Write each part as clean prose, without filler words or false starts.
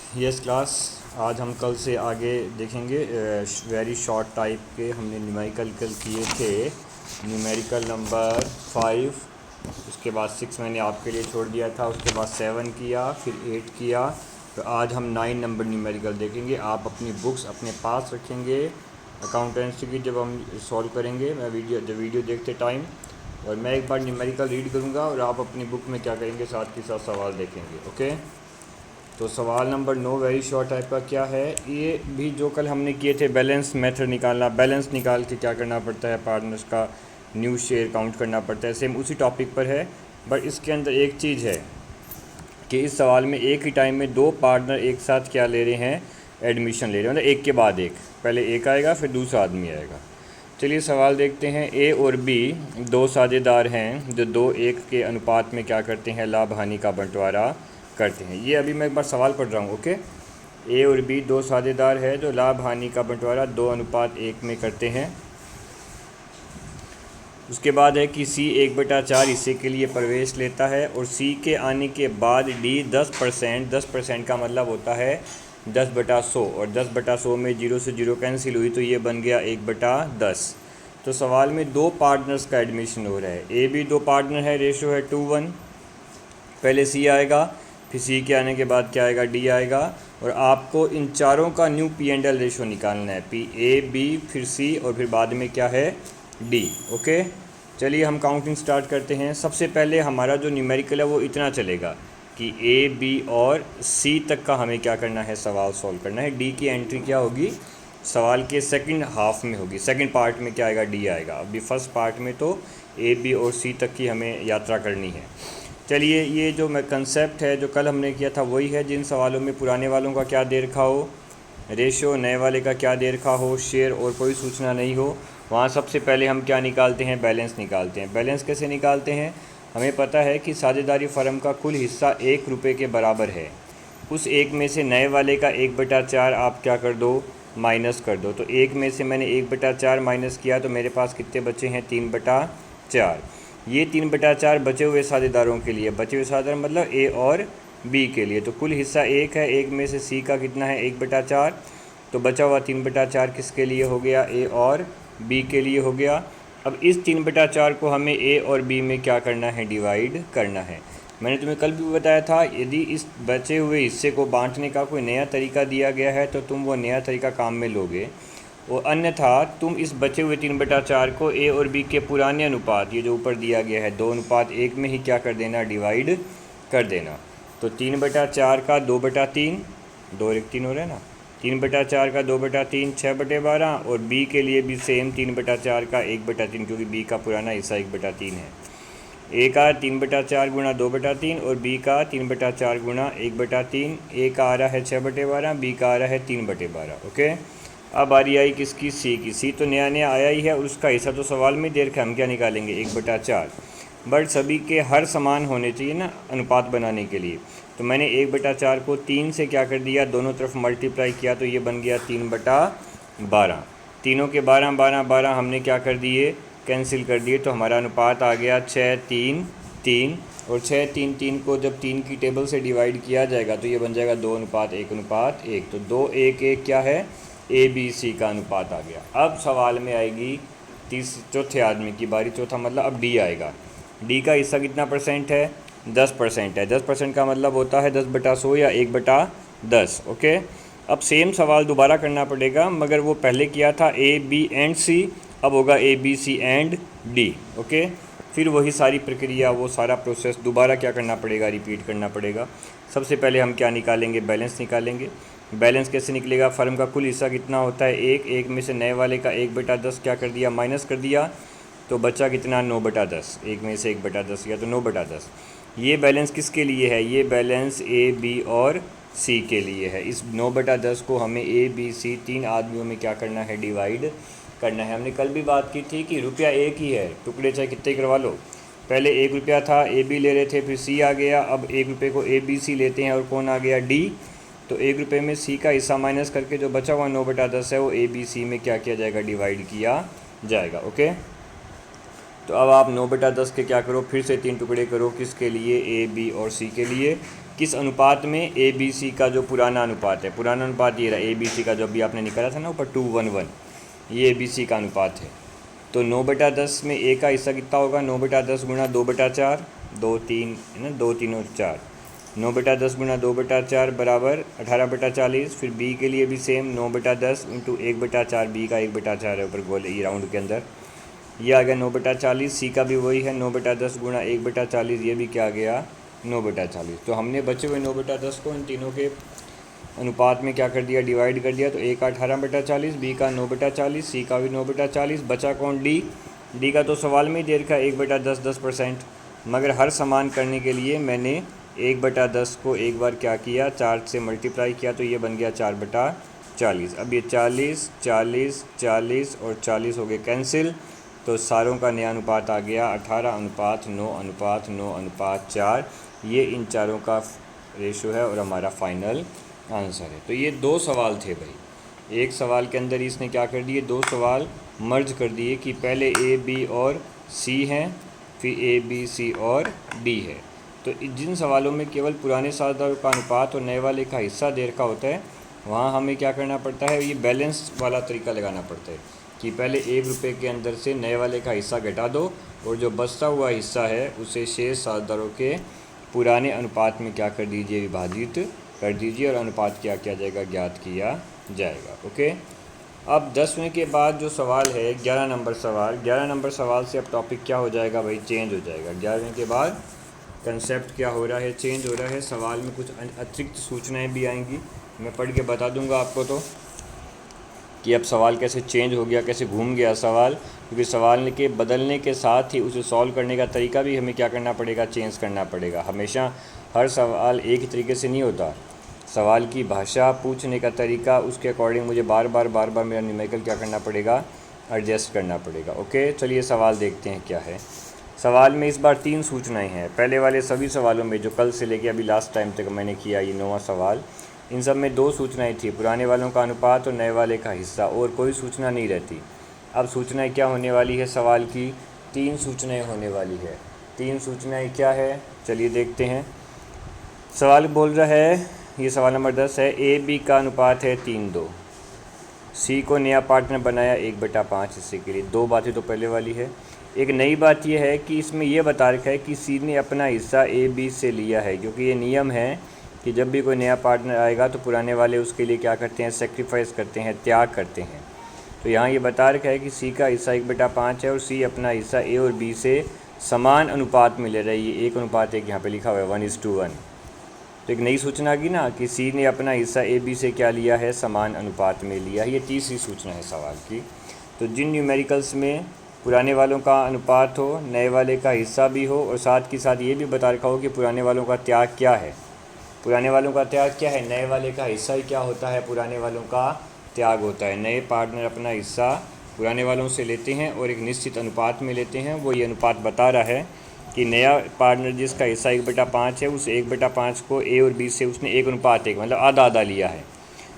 Yes class. आज हम कल से आगे देखेंगे वेरी शॉर्ट टाइप के। हमने न्यूमेरिकल कल किए थे, न्यूमेरिकल नंबर 5, उसके बाद 6 मैंने आपके लिए छोड़ दिया था, उसके बाद 7 किया, फिर 8 किया। तो आज हम 9 नंबर न्यूमेरिकल देखेंगे। आप अपनी बुक्स अपने पास रखेंगे अकाउंटेंसी की जब हम सॉल्व करेंगे। मैं जब वीडियो देखते टाइम और मैं एक बार न्यूमेरिकल रीड करूँगा और आप अपनी बुक में क्या करेंगे, साथ के साथ सवाल देखेंगे। ओके, तो सवाल नंबर 9 वेरी शॉर्ट टाइप का क्या है। ये भी जो कल हमने किए थे, बैलेंस मेथड निकालना। बैलेंस निकाल के क्या करना पड़ता है, पार्टनर्स का न्यू शेयर काउंट करना पड़ता है। सेम उसी टॉपिक पर है, बट इसके अंदर एक चीज़ है कि इस सवाल में एक ही टाइम में दो पार्टनर एक साथ क्या ले रहे हैं, एडमिशन ले रहे हैं। मतलब एक के बाद एक, पहले एक आएगा फिर दूसरा आदमी आएगा। चलिए सवाल देखते हैं। ए और बी दो साझेदार हैं जो 2:1 के अनुपात में क्या करते हैं, लाभ हानि का बंटवारा करते हैं। ये अभी मैं एक बार सवाल पढ़ रहा हूँ। ओके, ए और बी दो साझेदार हैं जो लाभ हानि का बंटवारा 2:1 में करते हैं। उसके बाद है कि सी 1/4 हिस्से के लिए प्रवेश लेता है और सी के आने के बाद डी 10%। 10% का मतलब होता है 10/100, और 10/100 में 0 से 0 कैंसिल हुई तो ये बन गया 1/10। तो सवाल में दो पार्टनर्स का एडमिशन हो रहा है। ए भी दो पार्टनर है, रेशो है 2:1। पहले सी आएगा, फिर सी के आने के बाद क्या आएगा, डी आएगा। और आपको इन चारों का new P and L ratio निकालना है, पी, ए, बी, फिर सी और फिर बाद में क्या है, डी। ओके, चलिए हम काउंटिंग स्टार्ट करते हैं। सबसे पहले हमारा जो न्यूमेरिकल है वो इतना चलेगा कि ए, बी और सी तक का हमें क्या करना है, सवाल सॉल्व करना है। डी की एंट्री क्या होगी, सवाल के सेकंड हाफ में होगी। सेकंड पार्ट में क्या आएगा, डी आएगा। अभी फर्स्ट पार्ट में तो ए, बी और सी तक की हमें यात्रा करनी है। चलिए, ये जो मैं कंसेप्ट है जो कल हमने किया था वही है। जिन सवालों में पुराने वालों का क्या दे रखा हो, रेशो, नए वाले का क्या दे रखा हो, शेयर और कोई सूचना नहीं हो, वहाँ सबसे पहले हम क्या निकालते हैं, बैलेंस निकालते हैं। बैलेंस कैसे निकालते हैं, हमें पता है कि साझेदारी फर्म का कुल हिस्सा 1 रुपये के बराबर है। उस एक में से नए वाले का 1/4 आप क्या कर दो, माइनस कर दो। तो एक में से मैंने 1/4 माइनस किया तो मेरे पास कितने बचे हैं, 3/4। ये 3/4 बचे हुए साझेदारों के लिए, बचे हुए साझेदार मतलब ए और बी के लिए। तो कुल हिस्सा 1 है, 1 में से सी का कितना है, 1/4। तो बचा हुआ 3/4 किसके लिए हो गया, ए और बी के लिए हो गया। अब इस 3/4 को हमें ए और बी में क्या करना है, डिवाइड करना है। मैंने तुम्हें कल भी बताया था, यदि इस बचे हुए हिस्से को बांटने का कोई नया तरीका दिया गया है तो तुम वो नया तरीका काम में लोगे, और अन्यथा तुम इस बचे हुए 3/4 को ए और बी के पुराने अनुपात, ये जो ऊपर दिया गया है 2:1 में ही क्या कर देना, डिवाइड कर देना। तो 3/4 का 2/3, 2 और 1 3 हो रहा है ना, 3/4 का 2/3 6/12, और बी के लिए भी सेम 3/4 का 1/3, क्योंकि बी का पुराना हिस्सा 1/3 है। ए का 3/4 गुणा 2/3 और बी का 3/4 गुणा 1/3। ए का आ रहा है 6/12, बी का आ रहा है 3/12। ओके, अब बारी आई किसकी, सी की। सी तो नया नया आया ही है और उसका हिस्सा तो सवाल में दे रखा है, हम क्या निकालेंगे, 1/4। बट सभी के हर समान होने चाहिए ना अनुपात बनाने के लिए। तो मैंने 1/4 को 3 से क्या कर दिया, दोनों तरफ मल्टीप्लाई किया तो ये बन गया 3/12। तीनों के 12 12 12 हमने क्या कर दिए, कैंसिल कर दिए। तो हमारा अनुपात आ गया 6 3 3, और 6 3 3 को जब 3 की टेबल से डिवाइड किया जाएगा तो ये बन जाएगा 2:1:1। तो 2:1:1 क्या है, ए बी सी का अनुपात आ गया। अब सवाल में आएगी चौथे आदमी की बारी, चौथा मतलब अब डी आएगा। डी का हिस्सा कितना परसेंट है, 10% है। 10% का मतलब होता है 10/100 या 1/10। ओके, अब सेम सवाल दोबारा करना पड़ेगा, मगर वो पहले किया था ए बी एंड सी, अब होगा A B C and D. Okay, फिर वही सारी प्रक्रिया, वो सारा प्रोसेस दोबारा क्या करना पड़ेगा, रिपीट करना पड़ेगा। सबसे पहले हम क्या निकालेंगे, बैलेंस निकालेंगे। बैलेंस कैसे निकलेगा, फर्म का कुल हिस्सा कितना होता है, 1 में से नए वाले का 1/10 क्या कर दिया, माइनस कर दिया, तो बचा कितना, 9/10। 1 में से 1/10 किया तो 9/10। ये बैलेंस किसके लिए है, ये बैलेंस ए बी और सी के लिए है। इस 9/10 को हमें ए बी सी 3 आदमियों में क्या करना है, डिवाइड करना है। हमने कल भी बात की थी कि रुपया एक ही है, टुकड़े चाहे कितने करवा लो। पहले 1 रुपया था, ए बी ले रहे थे, फिर सी आ गया। अब 1 रुपये को ए बी सी लेते हैं और कौन आ गया, डी। तो 1 रुपये में सी का हिस्सा माइनस करके जो बचा हुआ 9/10 है वो ए बी सी में क्या किया जाएगा, डिवाइड किया जाएगा। ओके, तो अब आप 9/10 के क्या करो, फिर से 3 टुकड़े करो, किसके लिए, ए बी और सी के लिए। किस अनुपात में, ए बी सी का जो पुराना अनुपात है, पुराना अनुपात ये रहा ए बी सी का जो अभी आपने निकाला था ना ऊपर 2:1:1, ये ए बी सी का अनुपात है। तो 9/10 में ए का हिस्सा कितना होगा, 9/10 गुणा 2/4, 2 3 है ना, 2 3 और 4, 9/10 गुणा 2/4 बराबर 18/40। फिर बी के लिए भी सेम 9/10 इंटू 1/4, बी का 1/4 है ऊपर गोल ये राउंड के अंदर, ये आ गया 9/40। सी का भी वही है 9/10 गुणा 1/40, ये भी क्या आ गया 9/40। तो हमने बचे हुए 9/10 को इन तीनों के अनुपात में क्या कर दिया, डिवाइड कर दिया। तो ए का 18/40, बी का 9/40, सी का भी 9/40, बचा कौन, डी। डी का तो सवाल में ही दे रखा है 1/10 10%, मगर हर समान करने के लिए मैंने 1/10 को एक बार क्या किया, 4 से मल्टीप्लाई किया, तो ये बन गया 4/40। अब ये 40 40 40 और 40 हो गए कैंसिल, तो सारों का नया अनुपात आ गया 18:9:9:4। ये इन चारों का रेशो है और हमारा फाइनल आंसर है। तो ये 2 सवाल थे भाई, एक सवाल के अंदर इसने क्या कर दिए, 2 सवाल मर्ज कर दिए कि पहले ए बी और सी हैं, फिर ए बी सी और डी है। तो जिन सवालों में केवल पुराने साझेदारों का अनुपात और नए वाले का हिस्सा दे रखा होता है, वहाँ हमें क्या करना पड़ता है, ये बैलेंस वाला तरीका लगाना पड़ता है कि पहले 1 रुपये के अंदर से नए वाले का हिस्सा घटा दो और जो बचता हुआ हिस्सा है उसे शेष साझेदारों के पुराने अनुपात में क्या कर दीजिए, विभाजित कर दीजिए और अनुपात क्या किया जाएगा, ज्ञात किया जाएगा। ओके, अब 10वें के बाद जो सवाल है 11 नंबर सवाल, 11 नंबर सवाल से अब टॉपिक क्या हो जाएगा भाई, चेंज हो जाएगा। 11वें के बाद कंसेप्ट क्या हो रहा है, चेंज हो रहा है। सवाल में कुछ अतिरिक्त सूचनाएं भी आएंगी, मैं पढ़ के बता दूंगा आपको तो कि अब सवाल कैसे चेंज हो गया, कैसे घूम गया सवाल, क्योंकि सवाल के बदलने के साथ ही उसे सॉल्व करने का तरीका भी हमें क्या करना पड़ेगा, चेंज करना पड़ेगा। हमेशा हर सवाल एक ही तरीके से नहीं होता, सवाल की भाषा, पूछने का तरीका, उसके अकॉर्डिंग मुझे बार बार मेरा न्यूमेरिकल क्या करना पड़ेगा, एडजस्ट करना पड़ेगा। ओके, चलिए सवाल देखते हैं क्या है। सवाल में इस बार 3 सूचनाएं हैं। पहले वाले सभी सवालों में जो कल से लेके अभी लास्ट टाइम तक मैंने किया, ये 9वां सवाल, इन सब में 2 सूचनाएं थी, पुराने वालों का अनुपात और नए वाले का हिस्सा, और कोई सूचना नहीं रहती। अब सूचनाएं क्या होने वाली है, सवाल की 3 सूचनाएं होने वाली है। 3 सूचनाएं क्या है, चलिए देखते हैं। सवाल बोल रहा है, ये सवाल नंबर 10 है, ए बी का अनुपात है 3:2, सी को नया पार्टनर बनाया 1/5 हिस्से के लिए। 2 बातें तो पहले वाली है। एक नई बात यह है कि इसमें यह बता रखा है कि सी ने अपना हिस्सा ए बी से लिया है, क्योंकि ये नियम है कि जब भी कोई नया पार्टनर आएगा तो पुराने वाले उसके लिए क्या करते हैं, सेक्रीफाइस करते हैं, त्याग करते हैं। तो यहाँ ये बता रखा है कि सी का हिस्सा 1/5 है और सी अपना हिस्सा ए और बी से समान अनुपात में ले रहा है। ये 1:1 यहाँ पे लिखा हुआ है, 1:1। तो एक नई सूचना आ गई ना कि सी ने अपना हिस्सा ए बी से क्या लिया है, समान अनुपात में लिया है। ये तीसरी सूचना है सवाल की। तो जिन न्यूमेरिकल्स में पुराने वालों का अनुपात हो, नए वाले का हिस्सा भी हो, और साथ के साथ ये भी बता रखा हो कि पुराने वालों का त्याग क्या है, पुराने वालों का त्याग क्या है, नए वाले का हिस्सा ही क्या होता है, पुराने वालों का त्याग होता है। नए पार्टनर अपना हिस्सा पुराने वालों से लेते हैं और एक निश्चित अनुपात में लेते हैं। वो ये अनुपात बता रहा है कि नया पार्टनर जिसका हिस्सा 1/5 है, उस 1/5 को ए और बी से उसने 1:1 मतलब आधा आधा लिया है।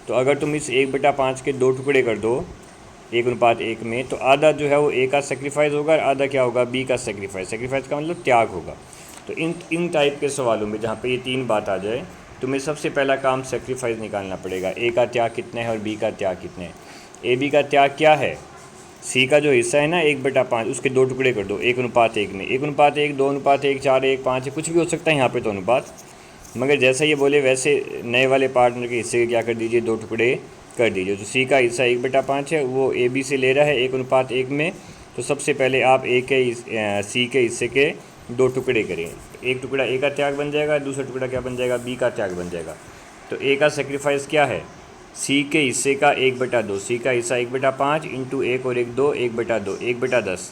तो अगर तुम इस 1/5 के 2 टुकड़े कर दो 1:1 में, तो आधा जो है वो ए का सेक्रीफाइस होगा और आधा क्या होगा, बी का सेक्रीफाइस। सेक्रीफाइस का मतलब त्याग होगा। तो इन टाइप के सवालों में जहाँ पे ये 3 बात आ जाए, तुम्हें सबसे पहला काम सेक्रीफाइस निकालना पड़ेगा। ए का त्याग कितने है और बी का त्याग कितने हैं। ए बी का त्याग क्या है, सी का जो हिस्सा है ना 1/5, उसके 2 टुकड़े कर दो 1:1 में, 1:1, 2:1, 4, 1, 5 कुछ भी हो सकता है यहाँ पे तो अनुपात, मगर जैसा ये बोले वैसे नए वाले पार्टनर के हिस्से के क्या कर दीजिए, 2 टुकड़े कर दीजिए। तो सी का हिस्सा 1/5 है, वो ए बी से ले रहा है 1:1 में। तो सबसे पहले आप सी के हिस्से के 2 टुकड़े करें। एक टुकड़ा ए का त्याग बन जाएगा, दूसरा टुकड़ा क्या बन जाएगा, बी का त्याग बन जाएगा। तो ए का सेक्रीफाइस क्या है, सी के हिस्से का 1/2, सी का हिस्सा 1/5 इंटू 1 और 1 2, 1/2, 1/10,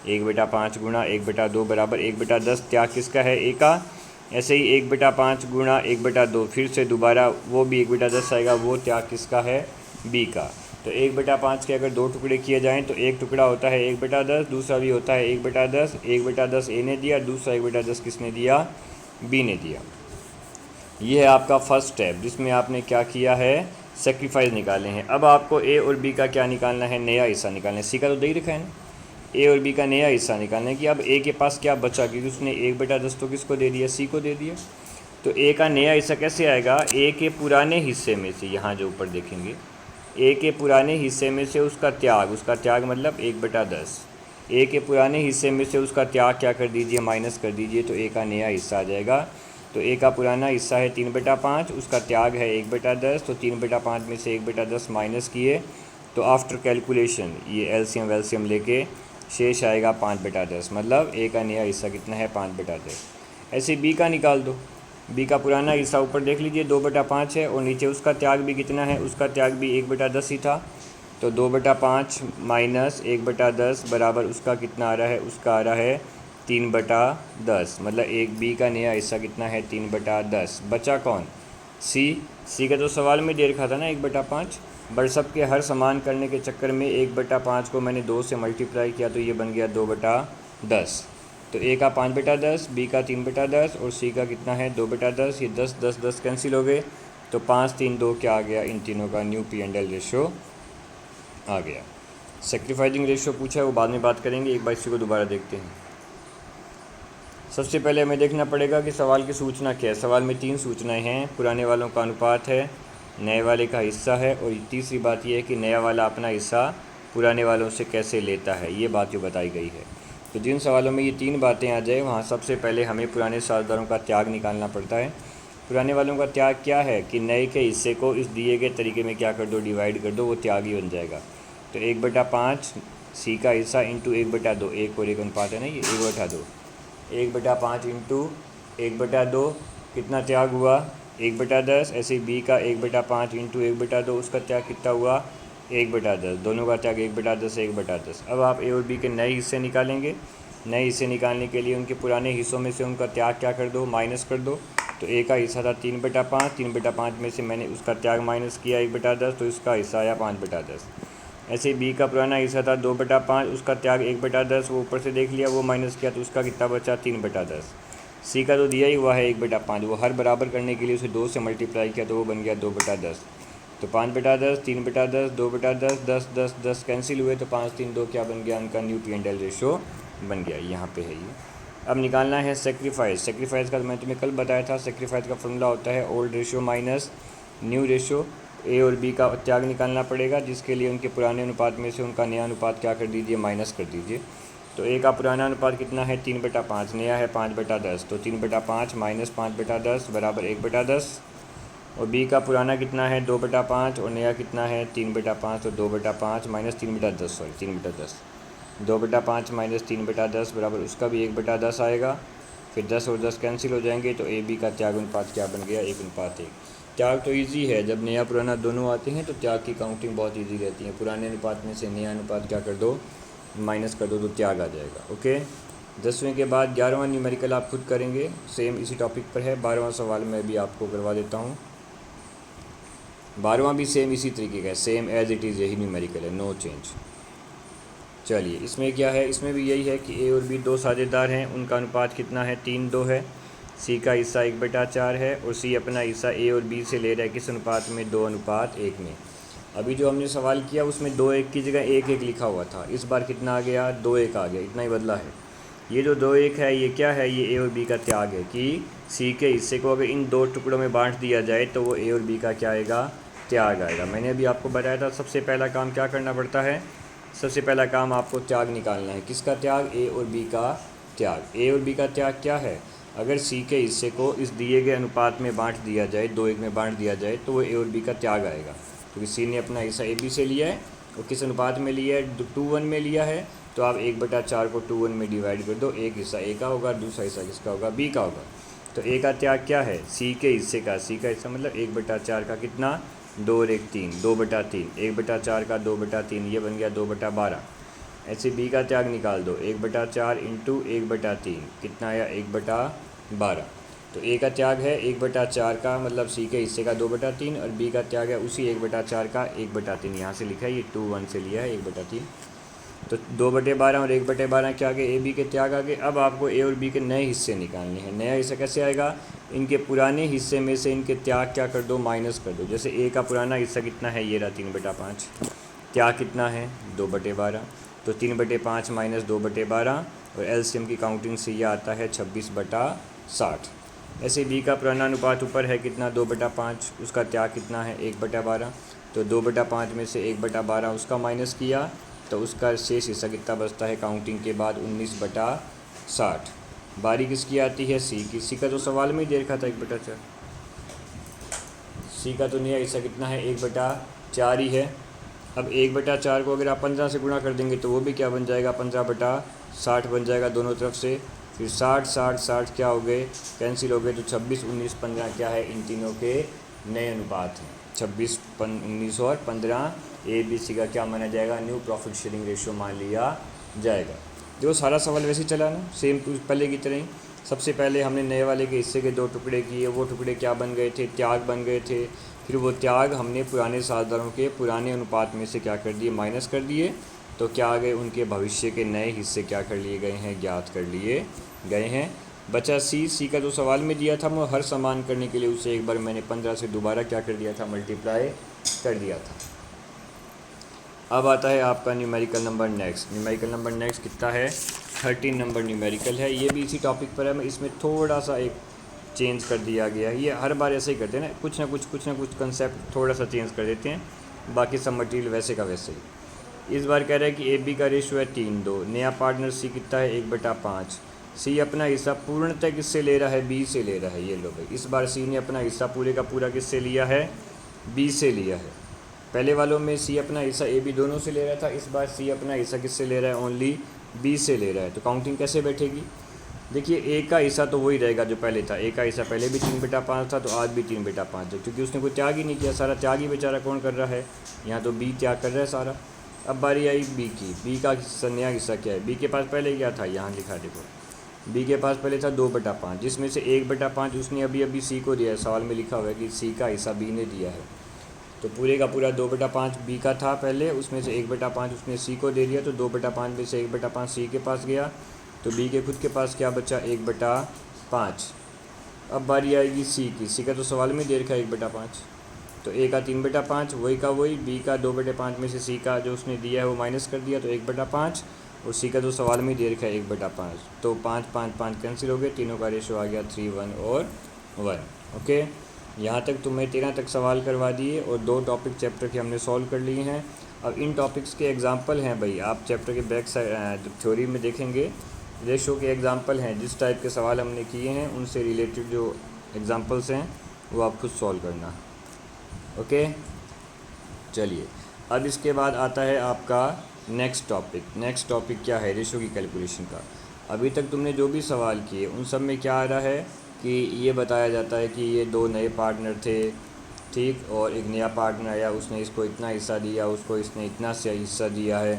1/5 गुणा 1/2 बराबर 1/10। त्याग किसका है, ए का। ऐसे ही 1/5 गुणा 1/2 फिर से दोबारा वो भी 1/10 आएगा, वो त्याग किसका है, बी का। तो 1/5 के अगर 2 टुकड़े किए जाएँ तो एक टुकड़ा होता है 1/10, दूसरा भी होता है 1/10। 1/10 ए ने दिया, दूसरा 1/10 किसने दिया, बी ने दिया। ये है आपका फर्स्ट स्टेप जिसमें आपने क्या किया है, सेक्रीफाइस निकाले हैं। अब आपको ए और बी का क्या निकालना है, नया हिस्सा निकालना है। सी का तो दे ही रखा है ना, ए और बी का नया हिस्सा निकालना है कि अब ए के पास क्या बचा, क्योंकि उसने 1/10 तो किसको दे दिया, सी को दे दिया। तो ए का नया हिस्सा कैसे आएगा, ए के पुराने हिस्से में से, यहाँ जो ऊपर देखेंगे ए के पुराने हिस्से में से उसका त्याग मतलब 1/10। ए के पुराने हिस्से में से उसका त्याग क्या कर दीजिए, माइनस कर दीजिए, तो ए का नया हिस्सा आ जाएगा। तो ए का पुराना हिस्सा है 3/5, उसका त्याग है 1/10, तो 3/5 में से 1/10 माइनस किए तो आफ्टर कैलकुलेशन ये एलसीएम वेलसीएम लेके शेष आएगा 5/10, मतलब ए का नया हिस्सा कितना है 5/10। ऐसे बी का निकाल दो। बी का पुराना हिस्सा ऊपर देख लीजिए 2/5 है और नीचे उसका त्याग भी कितना है, उसका त्याग भी 1/10 ही था। तो 2/5 माइनस 1/10 बराबर उसका कितना आ रहा है, उसका आ रहा है 3/10, मतलब एक बी का नया हिस्सा कितना है 3/10। बचा कौन, सी का तो सवाल में दे रखा था ना 1/5, बट सब के हर समान करने के चक्कर में 1/5 को मैंने 2 से मल्टीप्लाई किया तो ये बन गया 2/10। तो ए का 5/10, बी का 3/10 और सी का कितना है 2/10। ये 10 10 10 कैंसिल हो गए, तो 5 3 2 क्या आ गया, इन तीनों का new P and L ratio आ गया। सेक्रीफाइजिंग रेशो पूछा है वो बाद में बात करेंगे, एक बार इसी को दोबारा देखते हैं। सबसे पहले हमें देखना पड़ेगा कि सवाल की सूचना क्या है। सवाल में 3 सूचनाएं हैं, पुराने वालों का अनुपात है, नए वाले का हिस्सा है, और तीसरी बात यह है कि नया वाला अपना हिस्सा पुराने वालों से कैसे लेता है, ये बात जो बताई गई है। तो जिन सवालों में ये 3 बातें आ जाए वहाँ सबसे पहले हमें पुराने साझेदारों का त्याग निकालना पड़ता है। पुराने वालों का त्याग क्या है कि नए के हिस्से को इस दिए गए तरीके में क्या कर दो, डिवाइड कर दो, वो त्याग ही बन जाएगा। तो 1/5 सी का हिस्सा इंटू 1/2, 1 और 1 अनुपात है ना, ये 1/2, 1/5 इंटू 1/2 कितना त्याग हुआ 1/10। ऐसे ही बी का 1/5 इंटू 1/2 उसका त्याग कितना हुआ 1/10, दोनों का त्याग 1/10 1/10। अब आप ए और बी के नए हिस्से निकालेंगे। नए हिस्से निकालने के लिए उनके पुराने हिस्सों में से उनका त्याग क्या कर दो, माइनस कर दो। तो ए का हिस्सा था 3/5, 3/5 में से मैंने उसका त्याग माइनस किया 1/10, तो इसका हिस्सा आया 5/10। ऐसे ही बी का पुराना हिस्सा था 2/5, उसका त्याग 1/10, वो ऊपर से देख लिया, वो माइनस किया तो उसका कितना बचा 3/10। सी का तो दिया ही हुआ है 1/5, वो हर बराबर करने के लिए उसे 2 से मल्टीप्लाई किया तो वो बन गया 2/10। तो 5/10, 3/10, 2/10, 10 10 10 कैंसिल हुए, तो 5 3 2 क्या बन गया, उनका new P and L ratio बन गया। यहाँ पे है ये। अब निकालना है सेक्रीफाइस। सेक्रीफाइस का मैं तुम्हें कल बताया था, सेक्रीफाइस का फॉर्मूला होता है old ratio minus new ratio. A और बी का त्याग निकालना पड़ेगा, जिसके लिए उनके पुराने अनुपात में से उनका नया अनुपात क्या कर दीजिए, माइनस कर दीजिए। तो ए का पुराना अनुपात कितना है 3/5, नया है 5/10, तो 3/5 माइनस 5/10 बराबर 1/10। और बी का पुराना कितना है 2/5 और नया कितना है 3/5, तो 2/5 माइनस 3/10, सॉरी 3/10, 2/5 माइनस 3/10 बराबर उसका भी 1/10 आएगा। फिर 10 और 10 कैंसिल हो जाएंगे, तो ए बी का त्याग अनुपात क्या बन गया 1:1। त्याग तो इजी है, जब नया पुराना दोनों आते हैं तो त्याग की काउंटिंग बहुत इजी रहती है। पुराने अनुपात में से नया अनुपात क्या कर दो, माइनस कर दो, तो त्याग आ जाएगा। ओके, 10वें के बाद 11वां न्यूमेरिकल आप खुद करेंगे, सेम इसी टॉपिक पर है। 12वां सवाल मैं भी आपको करवा देता हूँ। 12वां भी सेम इसी तरीके का है, सेम एज इट इज़, यही न्यूमेरिकल है, नो चेंज। चलिए, इसमें क्या है, इसमें भी यही है कि ए और बी 2 साझेदार हैं, उनका अनुपात कितना है 3:2 है। सी का हिस्सा 1/4 है और सी अपना हिस्सा ए और बी से ले रहा है किस अनुपात में, 2:1 में। अभी जो हमने सवाल किया उसमें 2:1 की जगह 1:1 लिखा हुआ था, इस बार कितना आ गया 2:1 आ गया, इतना ही बदला है। ये जो 2:1 है ये क्या है, ये ए और बी का त्याग है कि सी के हिस्से को अगर इन 2 टुकड़ों में बांट दिया जाए तो वो ए और बी का क्या आएगा, त्याग आएगा। मैंने अभी आपको बताया था सबसे पहला काम क्या करना पड़ता है, सबसे पहला काम आपको त्याग निकालना है। किसका त्याग, ए और बी का त्याग। ए और बी का त्याग क्या है, अगर सी के हिस्से को इस दिए गए अनुपात में बांट दिया जाए, 2:1 में बांट दिया जाए, तो वो ए और बी का त्याग आएगा। क्योंकि सी ने अपना हिस्सा ए बी से लिया है और किस अनुपात में लिया है, 2:1 में लिया है, तो आप 1/4 को 2:1 में डिवाइड कर दो, एक हिस्सा ए का होगा, दूसरा हिस्सा किसका होगा, बी का होगा। तो ए का त्याग क्या है, सी के हिस्से का, सी का हिस्सा मतलब 1/4 का कितना, 2 और 1 3, 2/3, 1/4 का 2/3, ये बन गया 2/12। ऐसे बी का त्याग निकाल दो, 1/4 इंटू 1/3 कितना आया 1/12। तो ए का त्याग है 1/4 का, मतलब सी के हिस्से का 2/3, और बी का त्याग है उसी 1/4 का 1/3, यहाँ से लिखा है, ये 2:1 से लिया है 1/3। तो 2/12 और 1/12 क्या आगे, ए बी के त्याग आगे। अब आपको ए और बी के नए हिस्से निकालने हैं। नया हिस्सा कैसे आएगा, इनके पुराने हिस्से में से इनके त्याग क्या कर दो, माइनस कर दो। जैसे ए का पुराना हिस्सा कितना है, ये रहा 3/5, त्याग कितना है 2/12, तो 3/5 माइनस 2/12, और एलसीएम की काउंटिंग से ये आता है 26/60। ऐसे बी का पुराना अनुपात ऊपर है कितना 2/5, उसका त्याग कितना है 1/12। तो 2/5 में से 1/12 उसका माइनस किया तो उसका शेष हिस्सा कितना बचता है काउंटिंग के बाद 19/60। बारी किसकी आती है सी की। सी का तो सवाल में ही दे रखा था 1/4। सी का तो नया हिस्सा कितना है 1/4 ही है। अब 1/4 को अगर आप 15 से गुणा कर देंगे तो वो भी क्या बन जाएगा 15/60 बन जाएगा दोनों तरफ से। फिर 60 60 60 क्या हो गए कैंसिल हो गए तो 26 19 15 क्या है इन तीनों के नए अनुपात हैं। 26 19 और 15 ए बी सी का क्या माना जाएगा न्यू प्रॉफिट शेयरिंग रेशियो मान लिया जाएगा। जो सारा सवाल वैसे ही चला ना सेम पहले की तरह ही। सबसे पहले हमने नए वाले के हिस्से के 2 टुकड़े किए, वो टुकड़े क्या बन गए थे त्याग बन गए थे। फिर वो त्याग हमने पुराने साझेदारों के पुराने अनुपात में से क्या कर दिए माइनस कर दिए तो क्या आ गए उनके भविष्य के नए हिस्से क्या कर लिए गए हैं ज्ञात कर लिए गए हैं। बचा सी का जो सवाल में दिया था वो हर समान करने के लिए उसे एक बार मैंने 15 से दोबारा क्या कर दिया था मल्टीप्लाई कर दिया था। अब आता है आपका numerical number next. Numerical number next कितना है 13 नंबर न्यूमेरिकल है। ये भी इसी टॉपिक पर है, मैं इसमें थोड़ा सा एक चेंज कर दिया गया है। ये हर बार ऐसे ही करते हैं ना कुछ ना कुछ कंसेप्ट थोड़ा सा चेंज कर देते हैं, बाकी सब मटेरियल वैसे का वैसे ही। इस बार कह रहा है कि ए बी का रेशियो है 3:2। नया पार्टनर सी कितना है 1/5। सी अपना हिस्सा पूर्णतः किससे ले रहा है बी से ले रहा है। ये लो भाई इस बार सी ने अपना हिस्सा पूरे का पूरा किससे लिया है बी से लिया है। पहले वालों में सी अपना हिस्सा ए बी दोनों से ले रहा था, इस बार सी अपना हिस्सा किससे ले रहा है ओनली बी से ले रहा है। तो काउंटिंग कैसे बैठेगी देखिए ए का हिस्सा तो वही रहेगा जो पहले था। ए का हिस्सा पहले भी 3/5 था तो आज भी 3/5 है क्योंकि उसने कोई त्याग ही नहीं किया, सारा त्याग ही बेचारा कौन कर रहा है यहाँ तो बी त्याग कर रहा है सारा। अब बारी आई बी की। बी का हिस्सा नया हिस्सा क्या है बी के पास पहले क्या था यहाँ लिखा देखो बी के पास पहले था 2/5 जिसमें से 1/5 उसने अभी सी को दिया है। सवाल में लिखा हुआ है कि सी का हिस्सा बी ने दिया है तो पूरे का पूरा 2/5 बी का था पहले, उसमें से 1/5 उसने सी को दे दिया तो 2/5 में से 1/5 सी के पास गया तो बी के खुद के पास क्या बचा 1/5। अब बारी आएगी सी की। सी का तो सवाल में दे रखा है 1/5 तो ए का 3/5 वही का वही, बी का 2/5 में से सी का जो उसने दिया है वो माइनस कर दिया तो 1/5 और सी का तो सवाल में दे रखा है 1/5 तो 5 5 5 कैंसिल हो गए, तीनों का रेशो आ गया 3 1 और 1। ओके यहाँ तक तुम्हें 13 तक सवाल करवा दिए और 2 टॉपिक चैप्टर के हमने सॉल्व कर लिए हैं। अब इन टॉपिक्स के एग्जांपल हैं भाई, आप चैप्टर के बैक साइड थ्योरी में देखेंगे रेशो के एग्जांपल हैं। जिस टाइप के सवाल हमने किए हैं उनसे रिलेटेड जो एग्जांपल्स हैं वो आप खुद सॉल्व करना। ओके चलिए अब इसके बाद आता है आपका नेक्स्ट टॉपिक क्या है रेशो की कैलकुलेशन का। अभी तक तुमने जो भी सवाल किए उन सब में क्या आ रहा है कि ये बताया जाता है कि ये 2 नए पार्टनर थे ठीक, और एक नया पार्टनर आया उसने इसको इतना हिस्सा दिया उसको इसने इतना से हिस्सा दिया है।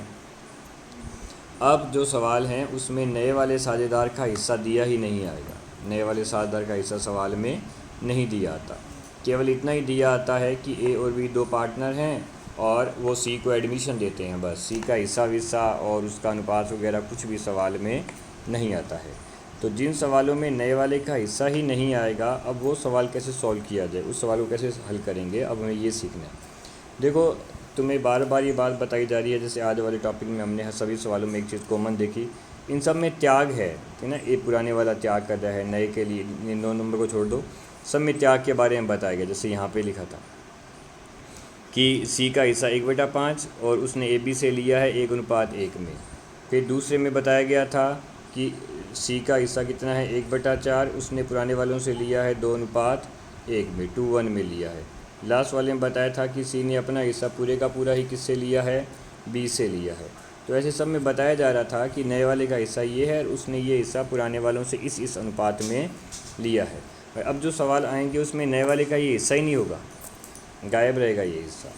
अब जो सवाल हैं उसमें नए वाले साझेदार का हिस्सा दिया ही नहीं आएगा, नए वाले साझेदार का हिस्सा सवाल में नहीं दिया आता, केवल इतना ही दिया आता है कि ए और बी 2 पार्टनर हैं और वो सी को एडमिशन देते हैं, बस सी का हिस्सा और उसका अनुपात वगैरह कुछ भी सवाल में नहीं आता है। तो जिन सवालों में नए वाले का हिस्सा ही नहीं आएगा अब वो सवाल कैसे सॉल्व किया जाए, उस सवाल को कैसे हल करेंगे, अब हमें ये सीखना है। देखो तुम्हें बार बार ये बात बताई जा रही है, जैसे आज वाले टॉपिक में हमने सभी सवालों में एक चीज़ कॉमन देखी, इन सब में त्याग है ना। ये पुराने वाला त्याग कर रहा है, नए के लिए 9 नंबर को छोड़ दो, सब में त्याग के बारे में बताया गया। जैसे यहाँ पे लिखा था कि सी का हिस्सा 1/5 और उसने ए बी से लिया है 1:1 में। फिर दूसरे में बताया गया था कि सी का हिस्सा कितना है 1/4, उसने पुराने वालों से लिया है 2:1 में 2:1 में लिया है। लास्ट वाले में बताया था कि सी ने अपना हिस्सा पूरे का पूरा ही किससे लिया है बी से लिया है। तो ऐसे सब में बताया जा रहा था कि नए वाले का हिस्सा ये है और उसने ये हिस्सा पुराने वालों से इस अनुपात में लिया है। अब जो सवाल आएंगे उसमें नए वाले का ये हिस्सा ही नहीं होगा, गायब रहेगा ये हिस्सा।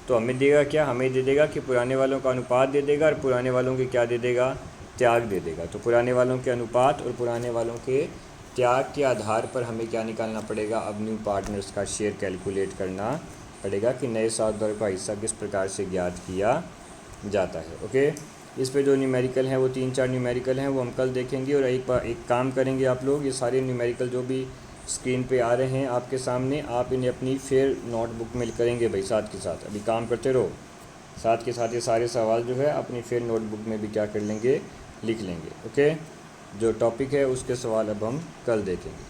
तो हमें देगा क्या, हमें दे देगा कि पुराने वालों का अनुपात दे देगा और पुराने वालों के क्या दे देगा त्याग दे देगा। तो पुराने वालों के अनुपात और पुराने वालों के त्याग के आधार पर हमें क्या निकालना पड़ेगा, अब न्यू पार्टनर्स का शेयर कैलकुलेट करना पड़ेगा कि नए साझेदार का हिस्सा किस प्रकार से ज्ञात किया जाता है। ओके इस पे जो न्यूमेरिकल हैं वो 3-4 न्यूमेरिकल हैं वो हम कल देखेंगे। और एक काम करेंगे आप लोग, ये सारे न्यूमेरिकल जो भी स्क्रीन पे आ रहे हैं आपके सामने, आप इन्हें अपनी फेयर नोटबुक में करेंगे भाई, साथ के साथ अभी काम करते रहो, साथ के साथ ये सारे सवाल जो है अपनी फेयर नोटबुक में भी क्या कर लेंगे लिख लेंगे। ओके जो टॉपिक है उसके सवाल अब हम कल देखेंगे।